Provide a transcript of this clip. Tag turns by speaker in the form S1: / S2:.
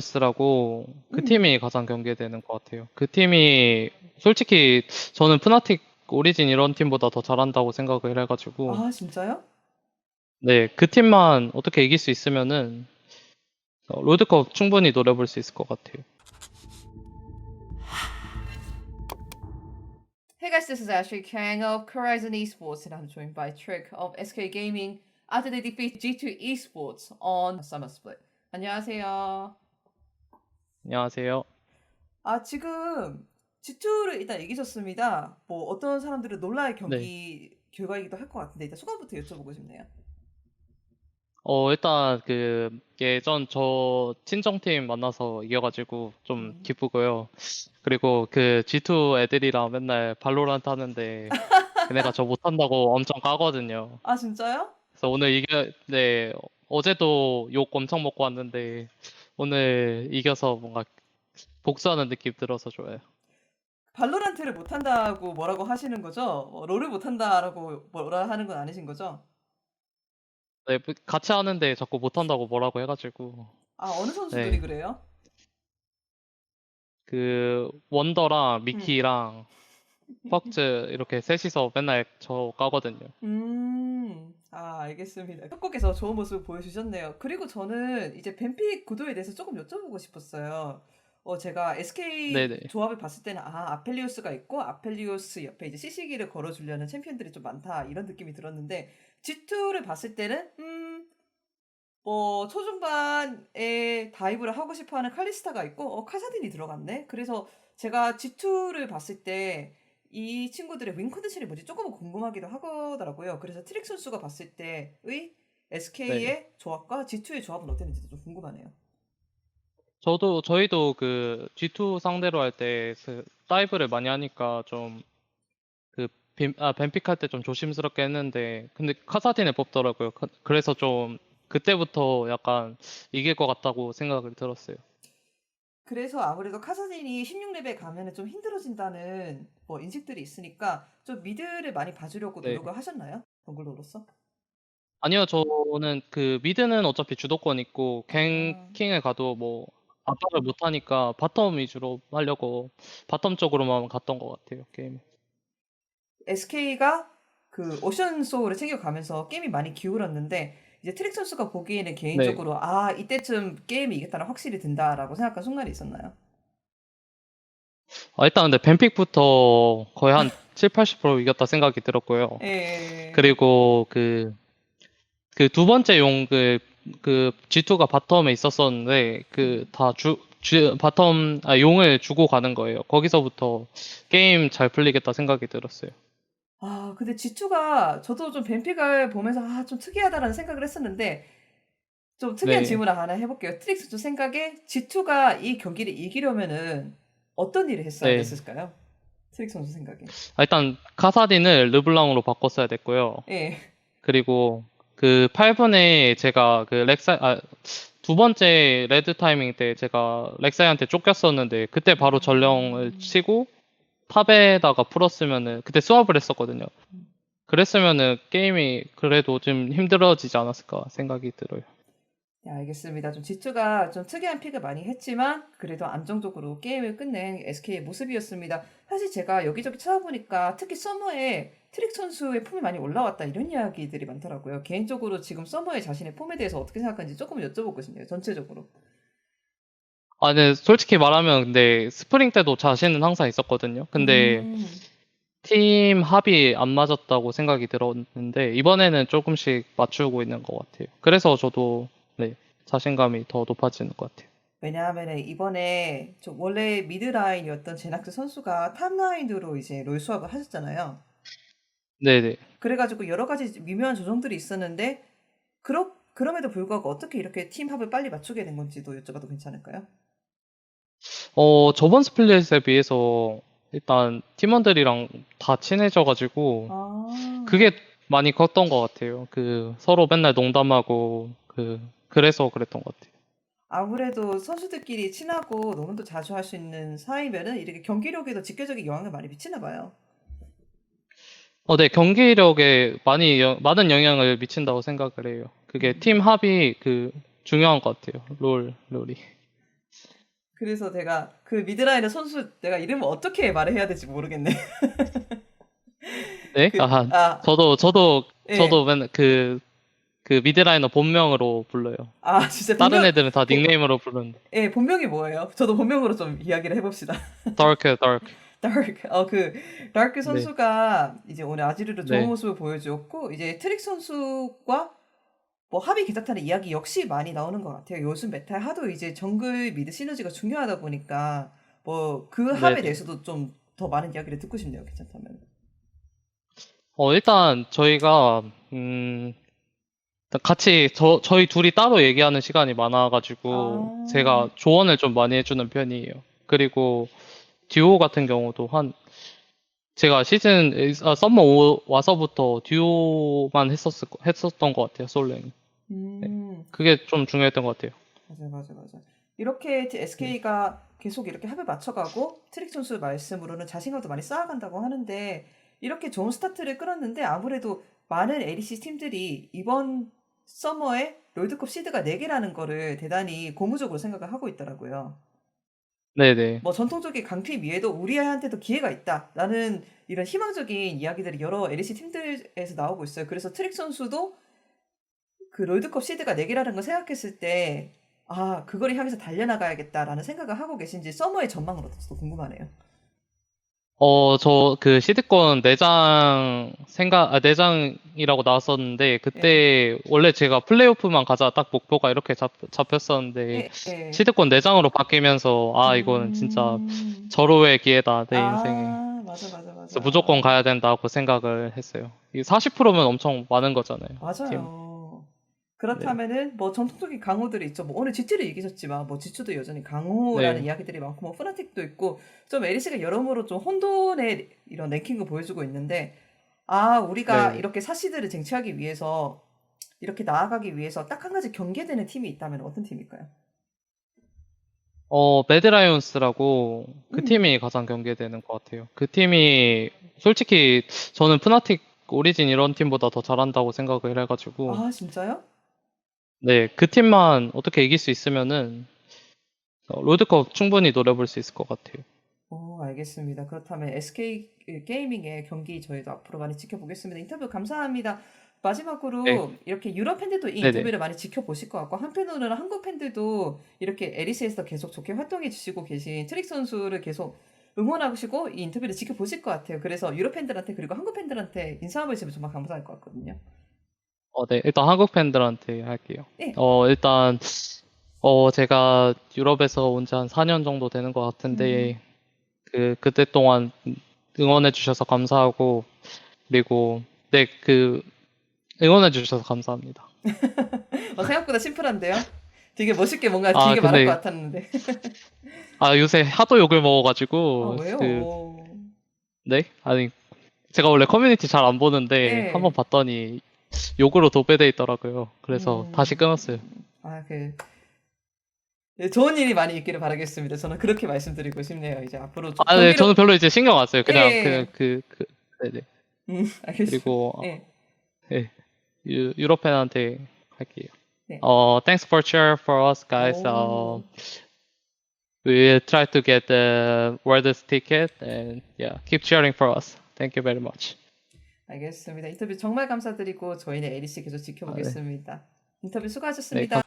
S1: 스라고 그
S2: 음.
S1: 팀이 가장 경계되는 것 같아요. 그 팀이 솔직히 저는 프나틱 오리진 이런 팀보다 더 잘한다고 생각을 해가지고
S2: 아, 진짜요?
S1: 네, 그 팀만 어떻게 이길 수 있으면은 롤드컵 충분히 노려볼 수 있을 것 같아요.
S2: Hey guys, this is Ashley Kang of Horizon Esports, and I'm joined by Trick of SK Gaming after they defeat G2 Esports on Summer Split. 안녕하세요.
S1: 안녕하세요.
S2: 아, 지금 G2를 일단 이기셨습니다. 뭐 어떤 사람들은 놀랄
S1: 네.
S2: 경기 결과이기도 할 것 같은데 일단 소감부터 여쭤보고 싶네요.
S1: 일단 그 예전 저 친정팀 만나서 이겨가지고 좀
S2: 음.
S1: 기쁘고요. 그리고 그 G2 애들이랑 맨날 발로란트 하는데 걔네가 저 못한다고 엄청 까거든요.
S2: 아, 진짜요?
S1: 그래서 오늘 네, 어제도 욕 엄청 먹고 왔는데, 오늘 이겨서 뭔가 복수하는 느낌 들어서 좋아요.
S2: 발로란트를 못한다고 뭐라고 하시는 거죠? 롤을 못한다라고 뭐라 하는 건 아니신 거죠?
S1: 네, 같이 하는데 자꾸 못한다고 뭐라고 해가지고,
S2: 아, 어느 선수들이
S1: 네,
S2: 그래요?
S1: 그, 원더랑
S2: 음.
S1: 미키랑 퍽즈 이렇게 셋이서 맨날 저 까거든요.
S2: 알겠습니다. 협곡에서 좋은 모습 보여주셨네요. 그리고 저는 이제 뱀픽 구도에 대해서 조금 여쭤보고 싶었어요. 제가 SK
S1: 네네.
S2: 조합을 봤을 때는, 아펠리오스가 있고, 아펠리오스 옆에 이제 CC기를 걸어주려는 챔피언들이 좀 많다, 이런 느낌이 들었는데, G2를 봤을 때는, 뭐, 초중반에 다이브를 하고 싶어 하는 칼리스타가 있고, 카사딘이 들어갔네? 그래서 제가 G2를 봤을 때, 이 친구들의 윈 컨디션이 뭔지 조금은 궁금하기도 하더라고요. 그래서 트릭 선수가 봤을 때의
S1: 네.
S2: SK의 조합과 G2의 조합은 어땠는지 좀 궁금하네요.
S1: 저희도 그 G2 상대로 할 때 그 다이브를 많이 하니까 좀 그 뱀픽할 때 좀 조심스럽게 했는데 근데 카사딘을 뽑더라고요. 그래서 좀 그때부터 약간 이길 것 같다고 생각을 들었어요.
S2: 그래서 아무래도 카사딘이 16레벨 가면은 좀 힘들어진다는 뭐 인식들이 있으니까 좀 미드를 많이 봐주려고
S1: 네.
S2: 노력을 하셨나요? 정글로로서?
S1: 아니요, 저는 그 미드는 어차피 주도권 있고
S2: 아,
S1: 갱킹을 가도 뭐 압박을 못 하니까 바텀 위주로 하려고 바텀 쪽으로만 갔던 것 같아요, 게임.
S2: SK가 그 오션 소울을 챙겨가면서 게임이 많이 기울었는데 이제 트릭 선수가 보기에는
S1: 네.
S2: 개인적으로 이때쯤 게임이 이겼다는 확실히 든다라고 생각한 순간이 있었나요?
S1: 일단 근데 뱀픽부터 거의 한 7, 80% 이겼다 생각이 들었고요.
S2: 예.
S1: 그리고 그 두 번째 그 G2가 바텀에 있었었는데 그
S2: 음.
S1: 다 용을 주고 가는 거예요. 거기서부터 게임 잘 풀리겠다 생각이 들었어요.
S2: 근데 G2가 저도 좀 뱀픽을 보면서 좀 특이하다라는 생각을 했었는데 좀 특이한
S1: 네,
S2: 질문을 하나 해볼게요. 트릭 선수 생각에 G2가 이 경기를 이기려면은 어떤 일을 했어야
S1: 네.
S2: 됐을까요? 트릭 선수 생각에.
S1: 일단 카사딘을 르블랑으로 바꿨어야 됐고요.
S2: 예.
S1: 그리고 그 8분에 제가 두 번째 레드 타이밍 때 제가 렉사이한테 쫓겼었는데 그때 바로 전령을
S2: 음.
S1: 치고 탑에다가 풀었으면은 그때 수업을 했었거든요. 그랬으면은 게임이 그래도 좀 힘들어지지 않았을까 생각이 들어요.
S2: 네, 알겠습니다. 좀 G2가 좀 특이한 픽을 많이 했지만 그래도 안정적으로 게임을 끝낸 SK의 모습이었습니다. 사실 제가 여기저기 찾아보니까 특히 서머에 트릭 선수의 폼이 많이 올라왔다 이런 이야기들이 많더라고요. 개인적으로 지금 서머의 자신의 폼에 대해서 어떻게 생각하는지 조금 여쭤보고 싶네요. 전체적으로.
S1: 네, 솔직히 말하면 근데 스프링 때도 자신은 항상 있었거든요. 근데
S2: 음.
S1: 팀 합이 안 맞았다고 생각이 들었는데 이번에는 조금씩 맞추고 있는 것 같아요. 그래서 저도 네, 자신감이 더 높아지는 것 같아요.
S2: 왜냐하면 이번에 좀 원래 미드라인이었던 제낙스 선수가 탑라인으로 이제 롤 수업을 하셨잖아요.
S1: 네네.
S2: 그래가지고 여러 가지 미묘한 조정들이 있었는데 그럼에도 불구하고 어떻게 이렇게 팀 합을 빨리 맞추게 된 건지도 여쭤봐도 괜찮을까요?
S1: 저번 스플릿에 비해서 일단 팀원들이랑 다 친해져가지고
S2: 아,
S1: 그게 많이 컸던 것 같아요. 그 서로 맨날 농담하고 그래서 그랬던 것 같아요.
S2: 아무래도 선수들끼리 친하고 노는도 자주 할 수 있는 사이면은 이렇게 경기력에도 직접적인 영향을 많이 미치나 봐요.
S1: 네, 경기력에 많은 영향을 미친다고 생각을 해요. 그게 팀
S2: 음.
S1: 합이 중요한 것 같아요. 롤이.
S2: 그래서 내가 그 미드라이너 선수 내가 이름을 어떻게 말해야 될지 모르겠네.
S1: 네?
S2: 그, 아,
S1: 저도
S2: 예.
S1: 맨날 그 미드라이너 본명으로 불러요.
S2: 아, 진짜
S1: 다른
S2: 본명,
S1: 애들은 다 닉네임으로 부르는데.
S2: 예, 본명이 뭐예요? 저도 본명으로 좀 이야기를 해봅시다.
S1: Dark.
S2: 다크, 다크
S1: 네,
S2: 선수가 이제 오늘 아지르로 좋은
S1: 네,
S2: 모습을 보여주었고, 이제 트릭 선수와 뭐 합이 괜찮다는 이야기 역시 많이 나오는 것 같아요. 요즘 메타에 하도 이제 정글 미드 시너지가 중요하다 보니까 뭐 그 합에
S1: 네네.
S2: 대해서도 좀 더 많은 이야기를 듣고 싶네요. 괜찮다면.
S1: 일단 저희가 같이 저희 둘이 따로 얘기하는 시간이 많아가지고
S2: 아,
S1: 제가 조언을 좀 많이 해주는 편이에요. 그리고 듀오 같은 경우도 제가 썸머 와서부터 듀오만 했었던 것 같아요. 솔랭. 네.
S2: 음,
S1: 그게 좀 중요했던 것 같아요.
S2: 맞아. 이렇게
S1: 네.
S2: SK가 계속 이렇게 합을 맞춰가고 트릭 선수 말씀으로는 자신감도 많이 쌓아간다고 하는데 이렇게 좋은 스타트를 끌었는데 아무래도 많은 LEC 팀들이 이번 서머에 롤드컵 시드가 4개라는 거를 대단히 고무적으로 생각을 하고 있더라고요.
S1: 네네.
S2: 뭐 전통적인 강팀 위에도 우리한테도 기회가 있다. 라는 이런 희망적인 이야기들이 여러 LEC 팀들에서 나오고 있어요. 그래서 트릭 선수도 그 롤드컵 시드가 4개라는 걸 생각했을 때, 아, 그거를 향해서 달려나가야겠다라는 생각을 하고 계신지 서머의 전망은 어떨지도 궁금하네요.
S1: 저 그 시드권 내장이라고 나왔었는데,
S2: 예,
S1: 그때 원래 제가 플레이오프만 가자 딱 목표가 이렇게 잡혔었는데,
S2: 예.
S1: 시드권 내장으로 바뀌면서, 이거는 진짜
S2: 음,
S1: 절호의 기회다, 내 인생에.
S2: 아,
S1: 그래서 무조건
S2: 맞아.
S1: 가야 된다고 생각을 했어요. 이 40%면 엄청 많은 거잖아요, 팀.
S2: 맞아요.
S1: 네.
S2: 그렇다면은 뭐 전통적인 강호들이 있죠. 뭐 오늘 지츠를 이기셨지만 뭐 지츠도 여전히 강호라는
S1: 네.
S2: 이야기들이 많고 뭐 프나틱도 있고 좀 에리스가 여러모로 좀 혼돈의 이런 랭킹을 보여주고 있는데 아 우리가
S1: 네.
S2: 이렇게 사시들을 쟁취하기 위해서 이렇게 나아가기 위해서 딱 한 가지 경계되는 팀이 있다면 어떤 팀일까요?
S1: 매드라이온스라고 그
S2: 음,
S1: 팀이 가장 경계되는 것 같아요. 그 팀이 솔직히 저는 푸나틱 오리진 이런 팀보다 더 잘한다고 생각을 해가지고
S2: 아 진짜요?
S1: 네, 그 팀만 어떻게 이길 수 있으면은 롤드컵 충분히 노려볼 수 있을 것 같아요.
S2: 알겠습니다. 그렇다면 SK 게이밍의 경기 저희도 앞으로 많이 지켜보겠습니다. 인터뷰 감사합니다.
S1: 네,
S2: 마지막으로 이렇게 유럽 팬들도 이
S1: 네네.
S2: 인터뷰를 많이 지켜보실 것 같고 한편으로는 한국 팬들도 이렇게 에리스에서 계속 좋게 활동해 주시고 계신 트릭 선수를 계속 응원하시고 이 인터뷰를 지켜보실 것 같아요. 그래서 유럽 팬들한테 그리고 한국 팬들한테 인사 한번 해주시면 정말 감사할 것 같거든요.
S1: 네, 일단 한국 팬들한테 할게요.
S2: 네.
S1: 일단 제가 유럽에서 온 지 한 4년 정도 되는 것
S2: 음,
S1: 같은데 그때 동안 응원해 주셔서 감사하고 그리고 네, 응원해 주셔서 감사합니다.
S2: 생각보다 심플한데요? 되게 멋있게 뭔가 길게 말할 것
S1: 근데
S2: 같았는데.
S1: 요새 하도 욕을
S2: 아,
S1: 먹어가지고
S2: 왜요?
S1: 네? 아니 제가 원래 커뮤니티 잘 안 보는데 한번
S2: 예.
S1: 봤더니 욕으로 도배돼 있더라고요. 그래서 다시
S2: 음,
S1: 끊었어요.
S2: 네, 좋은 일이 많이 있기를 바라겠습니다. 저는 그렇게 말씀드리고 싶네요. 이제 앞으로 좀
S1: 네, 저는
S2: 경기력,
S1: 별로 이제 신경 안 써요.
S2: 예,
S1: 그냥
S2: 예.
S1: 네네.
S2: 알겠습니다.
S1: 그리고
S2: 예,
S1: 예, 유럽 팬한테 할게요.
S2: 네.
S1: Thanks for cheer for us, guys.
S2: 오,
S1: We'll try to get the world's ticket and yeah, keep cheering for us. Thank you very much.
S2: 알겠습니다. 인터뷰 정말 감사드리고 저희는 에리씨 계속
S1: 네,
S2: 지켜보겠습니다. 인터뷰
S1: 네,
S2: 수고하셨습니다.